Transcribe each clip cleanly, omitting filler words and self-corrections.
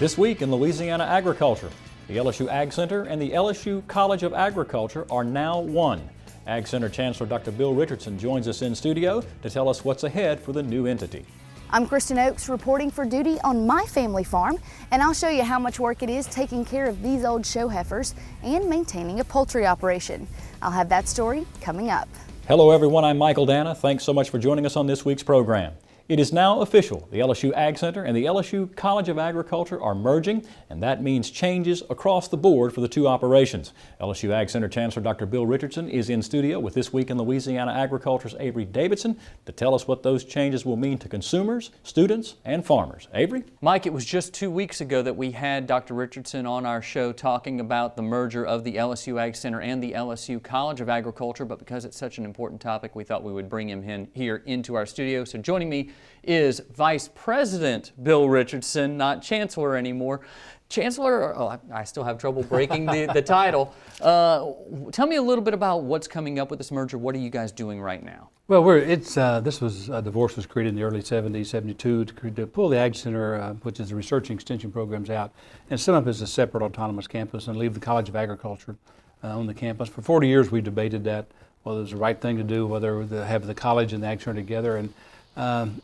This week in Louisiana agriculture, the LSU AgCenter and the LSU College of Agriculture are now one. AgCenter Chancellor Dr. Bill Richardson joins us in studio to tell us what's ahead for the new entity. I'm Kristen Oakes reporting for duty on my family farm, and I'll show you how much work it is taking care of these old show heifers and maintaining a poultry operation. I'll have that story coming up. Hello everyone, I'm Michael Dana. Thanks so much for joining us on this week's program. It is now official. The LSU AgCenter and the LSU College of Agriculture are merging, and that means changes across the board for the two operations. LSU AgCenter Chancellor Dr. Bill Richardson is in studio with This Week in Louisiana Agriculture's Avery Davidson to tell us what those changes will mean to consumers, students, and farmers. Avery? Mike, it was just 2 weeks ago that we had Dr. Richardson on our show talking about the merger of the LSU AgCenter and the LSU College of Agriculture, but because it's such an important topic, we thought we would bring him in here into our studio. So joining me is Vice President Bill Richardson, not Chancellor anymore. Chancellor, oh, I still have trouble breaking the title. Tell me a little bit about what's coming up with this merger. What are you guys doing right now? Well, divorce was created in the early 70s, 72, to pull the Ag Center, which is the research and extension programs out, and set up as a separate autonomous campus and leave the College of Agriculture on the campus. For 40 years we debated that, whether it was the right thing to do, whether to have the college and the Ag Center together, and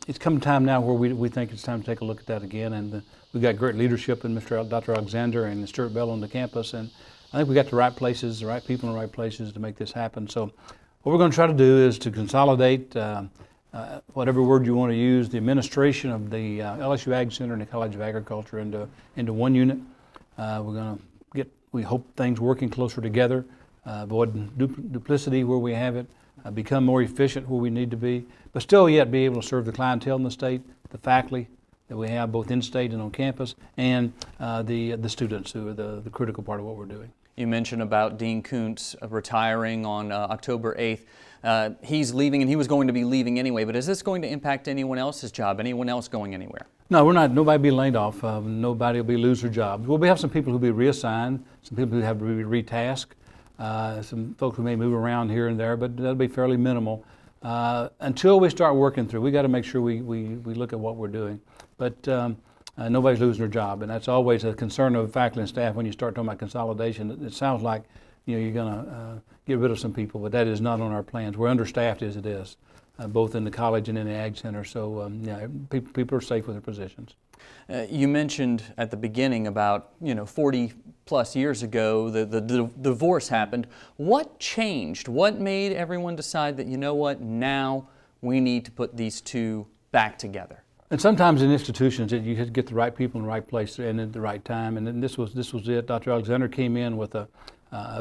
it's come time now where we think it's time to take a look at that again, and we've got great leadership in Dr. Alexander and Stuart Bell on the campus, and I think we got the right places, the right people in the right places to make this happen. So what we're going to try to do is to consolidate, whatever word you want to use, the administration of the LSU Ag Center and the College of Agriculture into one unit. We're going to get, we hope, things working closer together, avoid duplicity where we have it, become more efficient where we need to be, but still yet be able to serve the clientele in the state, the faculty that we have both in-state and on campus, and the students who are the critical part of what we're doing. You mentioned about Dean Koontz retiring on October 8th. He's leaving, and he was going to be leaving anyway, but is this going to impact anyone else's job, anyone else going anywhere? No, we're not. Nobody will be laid off. Nobody will be lose their jobs. We'll have some people who will be reassigned, some people who have to be retasked, some folks who may move around here and there, but that'll be fairly minimal. Until we start working through, we got to make sure we look at what we're doing. But nobody's losing their job, and that's always a concern of faculty and staff when you start talking about consolidation. It sounds like you're going to get rid of some people, but that is not on our plans. We're understaffed as it is, both in the college and in the Ag Center. So yeah, people are safe with their positions. You mentioned at the beginning about 40 plus years ago the divorce happened. What changed? What made everyone decide that now we need to put these two back together? And sometimes in institutions you have to get the right people in the right place and at the right time. And then this was it. Dr. Alexander came in with a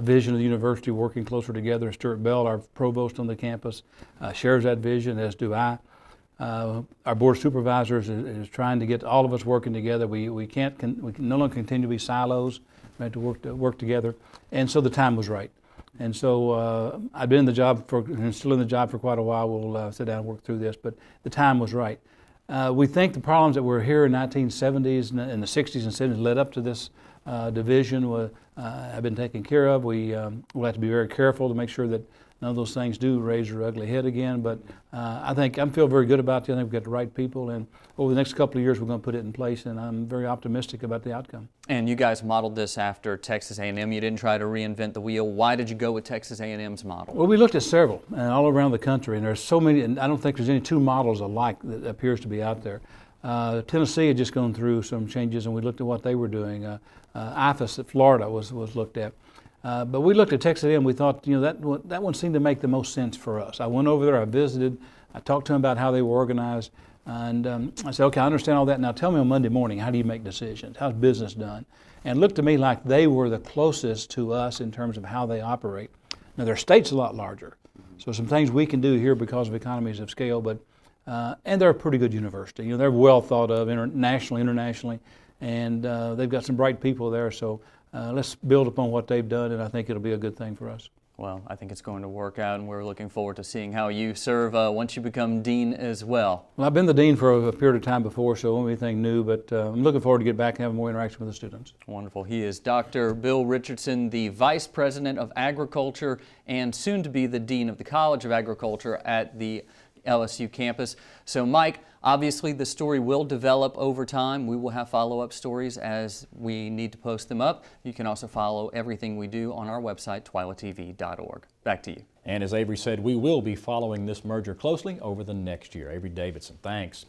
vision of the university, working closer together. Stuart Bell, our provost on the campus, shares that vision, as do I. Our board of supervisors is trying to get all of us working together. We can no longer continue to be silos. We have to work together, and so the time was right. And so I've been in the job and still in the job for quite a while. We'll sit down and work through this, but the time was right. We think the problems that were here in 1970s and the 60s and 70s led up to this division have been taken care of. We'll have to be very careful to make sure that none of those things do raise their ugly head again, but I feel very good about it. I think we've got the right people, and over the next couple of years we're going to put it in place, and I'm very optimistic about the outcome. And you guys modeled this after Texas A&M. You didn't try to reinvent the wheel. Why did you go with Texas A&M's model? Well, we looked at several all around the country, and there's so many, and I don't think there's any two models alike that appears to be out there. Tennessee had just gone through some changes, and we looked at what they were doing. IFAS at Florida was looked at. But we looked at Texas A&M. We thought, that one seemed to make the most sense for us. I went over there, I visited, I talked to them about how they were organized, and I said, okay, I understand all that. Now tell me on Monday morning, how do you make decisions? How's business done? And it looked to me like they were the closest to us in terms of how they operate. Now their state's a lot larger, so some things we can do here because of economies of scale, but and they're a pretty good university. They're well thought of internationally, and they've got some bright people there. So let's build upon what they've done, and I think it'll be a good thing for us. Well, I think it's going to work out, and we're looking forward to seeing how you serve once you become dean as well. Well, I've been the dean for a period of time before, so it won't be anything new, but I'm looking forward to get back and having more interaction with the students. Wonderful. He is Dr. Bill Richardson, the Vice President of Agriculture and soon to be the Dean of the College of Agriculture at the LSU campus. So Mike, obviously the story will develop over time. We will have follow-up stories as we need to post them up. You can also follow everything we do on our website, twilatv.org. Back to you. And as Avery said, we will be following this merger closely over the next year. Avery Davidson, thanks.